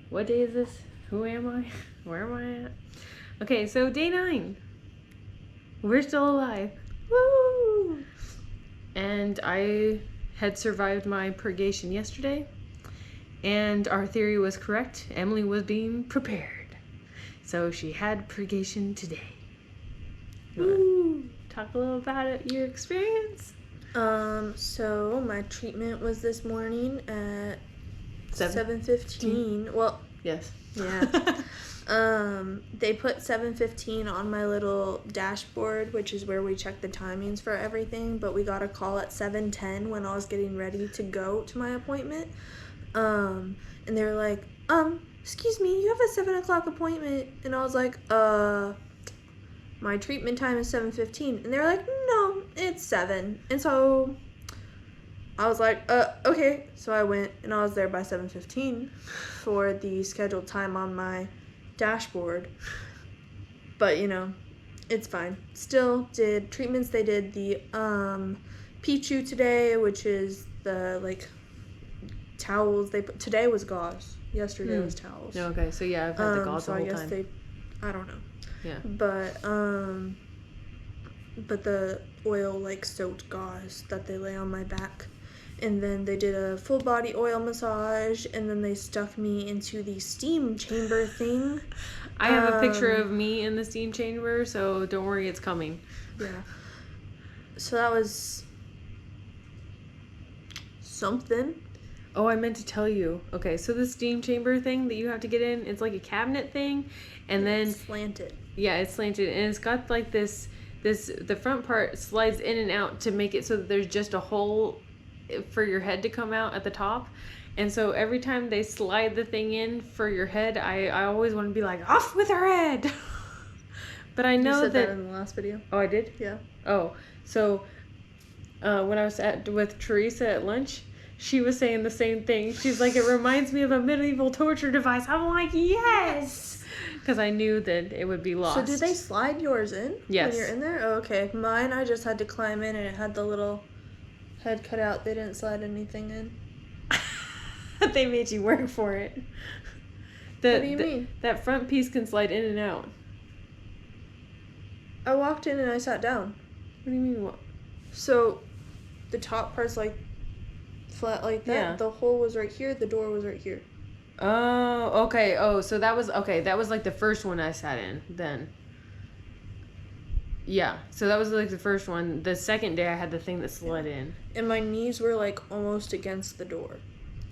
What day is this? Who am I? Where am I at? Okay, so day 9. We're still alive. Woo! And I had survived my purgation yesterday. And our theory was correct. Emily was being prepared. So she had purgation today. You talk a little about it, your experience? So my treatment was this morning at 7:15. Well, yes. Yeah. They put 7:15 on my little dashboard, which is where we check the timings for everything, but we got a call at 7:10 when I was getting ready to go to my appointment. And they were like, excuse me, you have a 7 o'clock appointment. And I was like, my treatment time is 7:15. And they were like, no, it's 7. And so I was like, okay. So I went and I was there by 7:15 for the scheduled time on my dashboard. But, it's fine. Still did treatments. They did the Pichu today, which is the, towels. Today was gauze. Yesterday was towels. Okay, so yeah, I've had the gauze so the whole I guess time. I don't know. Yeah. But the oil, soaked gauze that they lay on my back. And then they did a full body oil massage, and then they stuck me into the steam chamber thing. I have a picture of me in the steam chamber, so don't worry, it's coming. Yeah. So that was something. Oh, I meant to tell you. Okay, so the steam chamber thing that you have to get in, it's like a cabinet thing, and then it's slanted. Yeah, it's slanted, and it's got the front part slides in and out to make it so that there's just a hole for your head to come out at the top. And so every time they slide the thing in for your head, I always want to be like, off with her head. But I know you said that in the last video. Oh, I did? Yeah. Oh, so when I was with Teresa at lunch, she was saying the same thing. She's like, it reminds me of a medieval torture device. I'm like, yes! Because I knew that it would be lost. So did they slide yours in? Yes. When you're in there? Oh, okay. Mine, I just had to climb in, and it had the little head cut out. They didn't slide anything in. They made you work for it. What do you mean? That front piece can slide in and out. I walked in and I sat down. What do you mean? What? So the top part's flat like that. Yeah. The hole was right here. The door was right here. Oh, okay. Oh, so that was the first one I sat in then. Yeah, so that was the first one. The second day I had the thing that slid in. And my knees were almost against the door.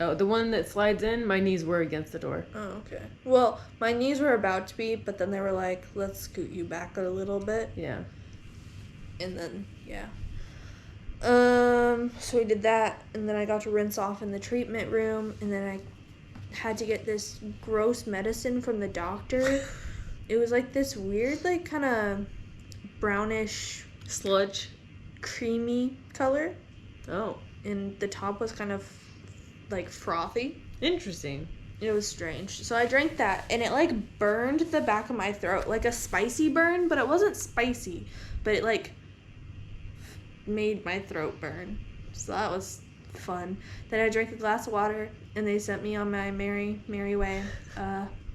Oh, the one that slides in, my knees were against the door. Oh, okay. Well, my knees were about to be, but then they were like, let's scoot you back a little bit. Yeah. And then, yeah. So we did that, and then I got to rinse off in the treatment room, and then I had to get this gross medicine from the doctor. It was this weird, kind of brownish sludge, creamy color. Oh. And the top was kind of frothy. Interesting. It was strange. So I drank that, and it burned the back of my throat, a spicy burn, but it wasn't spicy, but it made my throat burn. So that was fun. Then I drank a glass of water, and they sent me on my merry way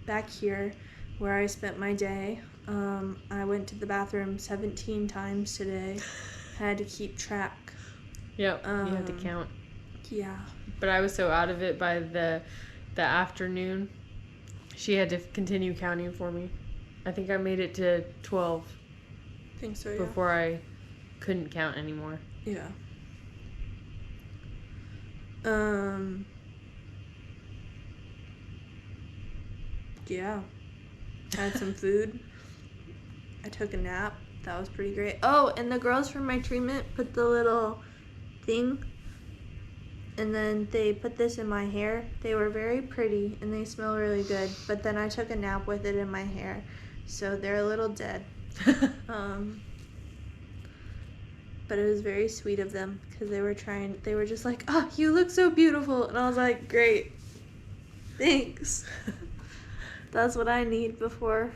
back here where I spent my day. I went to the bathroom 17 times today. Had to keep track. Yep, you had to count. Yeah. But I was so out of it by the afternoon. She had to continue counting for me. I think I made it to 12. I think so, yeah. Before I couldn't count anymore. Yeah. Yeah. I had some food. I took a nap. That was pretty great. Oh, and the girls from my treatment put the little thing, and then they put this in my hair. They were very pretty, and they smell really good. But then I took a nap with it in my hair, so they're a little dead. But it was very sweet of them, because they were just like, oh, you look so beautiful. And I was like, great. Thanks. That's what I need before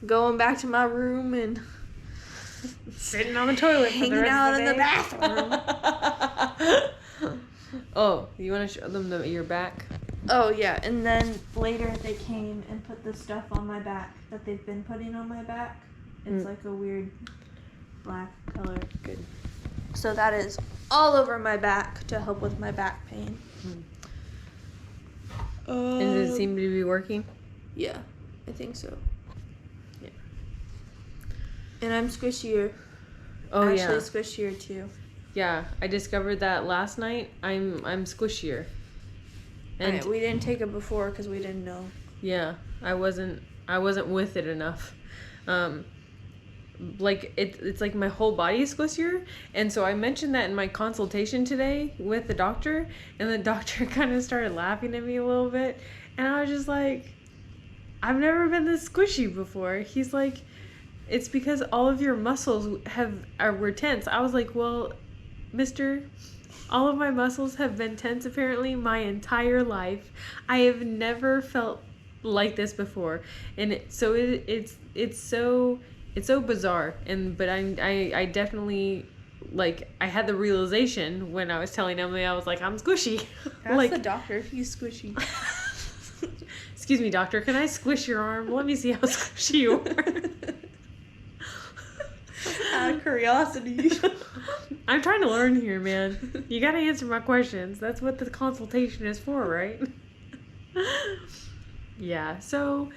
going back to my room and sitting on the toilet hanging out in the bathroom. Oh, you want to show them your back? Oh, yeah, and then later they came and put the stuff on my back that they've been putting on my back. It's like a weird black color. Good. So that is all over my back to help with my back pain. And does it seem to be working? Yeah, I think so. Yeah. And I'm squishier. Oh, Ashley's squishier too. Yeah, I discovered that last night. I'm squishier. And we didn't take it before because we didn't know. Yeah, I wasn't with it enough. Like it's like my whole body is squishier, and so I mentioned that in my consultation today with the doctor, and the doctor kind of started laughing at me a little bit, and I was just like, I've never been this squishy before. He's like, it's because all of your muscles were tense. I was like, well, mister, all of my muscles have been tense apparently my entire life. I have never felt like this before, and it's so bizarre. But I definitely, like, I had the realization when I was telling Emily, I was like, I'm squishy. Ask like the doctor if he's squishy. Excuse me, doctor, can I squish your arm? Let me see how squishy you are. Out of curiosity. I'm trying to learn here, man. You gotta answer my questions. That's what the consultation is for, right? Yeah, so,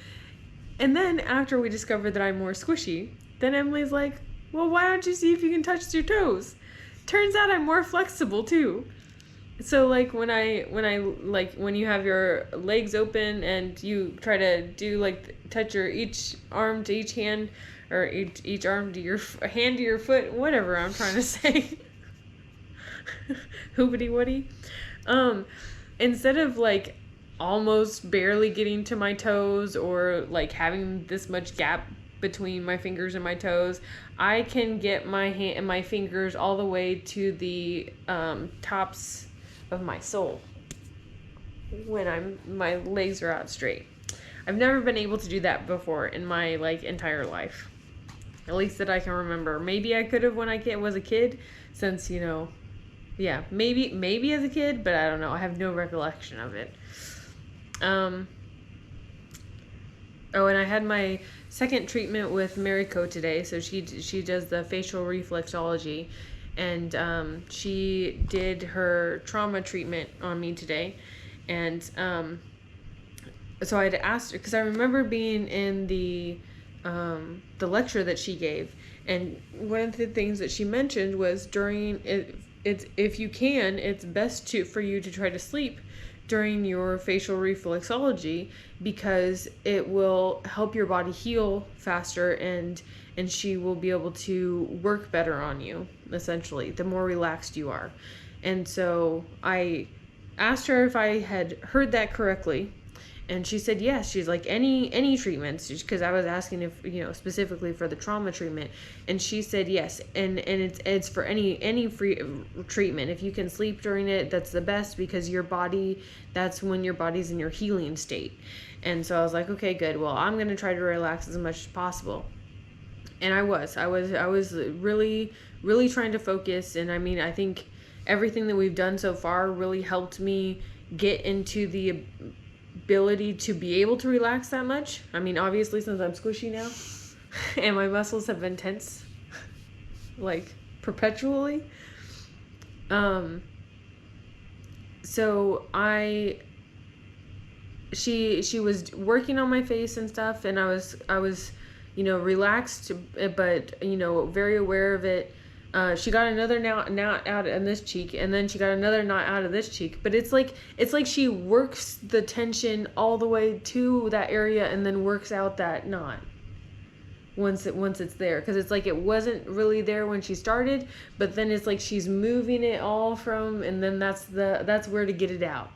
and then after we discovered that I'm more squishy, then Emily's like, well, why don't you see if you can touch your toes? Turns out I'm more flexible too. So like when you have your legs open and you try to do like touch your each arm to each hand, or each arm to your hand to your foot, whatever I'm trying to say. Hoobity woody. Instead of like almost barely getting to my toes, or like having this much gap between my fingers and my toes, I can get my hand and my fingers all the way to the tops of my sole when my legs are out straight. I've never been able to do that before in my like entire life, at least that I can remember. Maybe I could have when I was a kid, since maybe as a kid, but I don't know. I have no recollection of it. Oh, and I had my second treatment with Mariko today. So she does the facial reflexology, and she did her trauma treatment on me today. And so I had asked her, because I remember being in the lecture that she gave, and one of the things that she mentioned was during if you can, it's best for you to try to sleep during your facial reflexology, because it will help your body heal faster, and she will be able to work better on you, essentially, the more relaxed you are. And so I asked her if I had heard that correctly, and she said yes. She's like, any treatments, because I was asking if specifically for the trauma treatment, and she said yes, and it's for any free treatment. If you can sleep during it, that's the best, because that's when your body's in your healing state. And so I was like, okay, good. Well, I'm gonna try to relax as much as possible. And I was really, really trying to focus. And I mean, I think everything that we've done so far really helped me get into the ability to be able to relax that much. I mean, obviously, since I'm squishy now and my muscles have been tense like perpetually, so she was working on my face and stuff, and I was relaxed, but very aware of it. She got another knot out in this cheek, and then she got another knot out of this cheek. But it's like she works the tension all the way to that area, and then works out that knot once it's there. Because it's like it wasn't really there when she started, but then it's like she's moving it all from, and then that's where to get it out.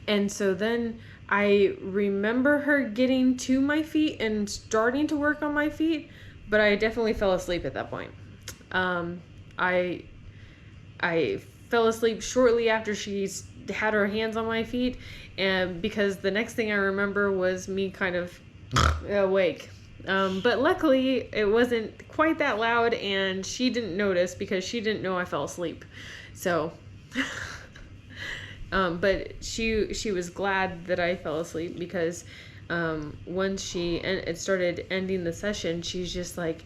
And so then I remember her getting to my feet and starting to work on my feet, but I definitely fell asleep at that point. I fell asleep shortly after she had her hands on my feet, and because the next thing I remember was me kind of awake. But luckily it wasn't quite that loud, and she didn't notice because she didn't know I fell asleep. So But she was glad that I fell asleep because once it started ending the session, she's just like,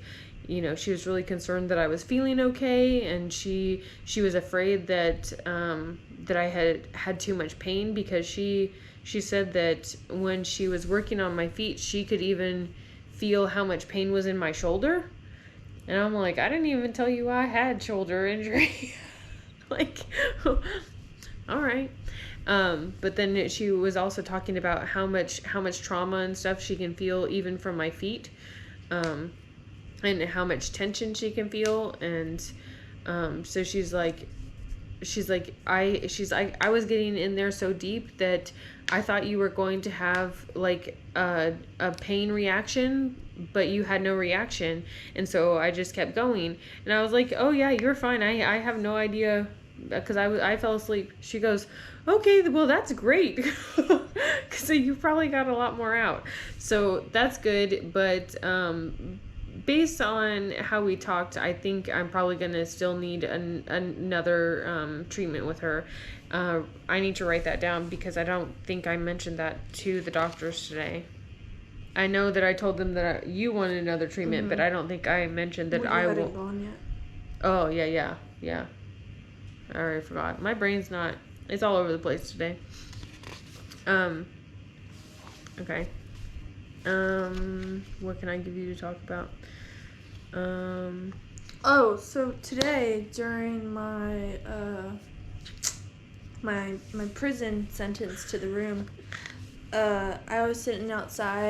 she was really concerned that I was feeling okay, and she was afraid that that I had too much pain, because she said that when she was working on my feet, she could even feel how much pain was in my shoulder. And I'm like, I didn't even tell you I had shoulder injury. Like, all right. But then she was also talking about how much trauma and stuff she can feel even from my feet, and how much tension she can feel. And so she's like I was getting in there so deep that I thought you were going to have like a pain reaction, but you had no reaction, and so I just kept going. And I was like, oh yeah, you're fine. I have no idea, because I fell asleep. She goes, okay, well that's great. So you probably got a lot more out, so that's good. But based on how we talked, I think I'm probably gonna still need another treatment with her. I need to write that down, because I don't think I mentioned that to the doctors today. I know that I told them that you wanted another treatment, but I don't think I mentioned that I will. Hadn't gone yet. Oh yeah. I already forgot. My brain's not. It's all over the place today. Okay. What can I give you to talk about? Oh, so today during my my prison sentence to the room, I was sitting outside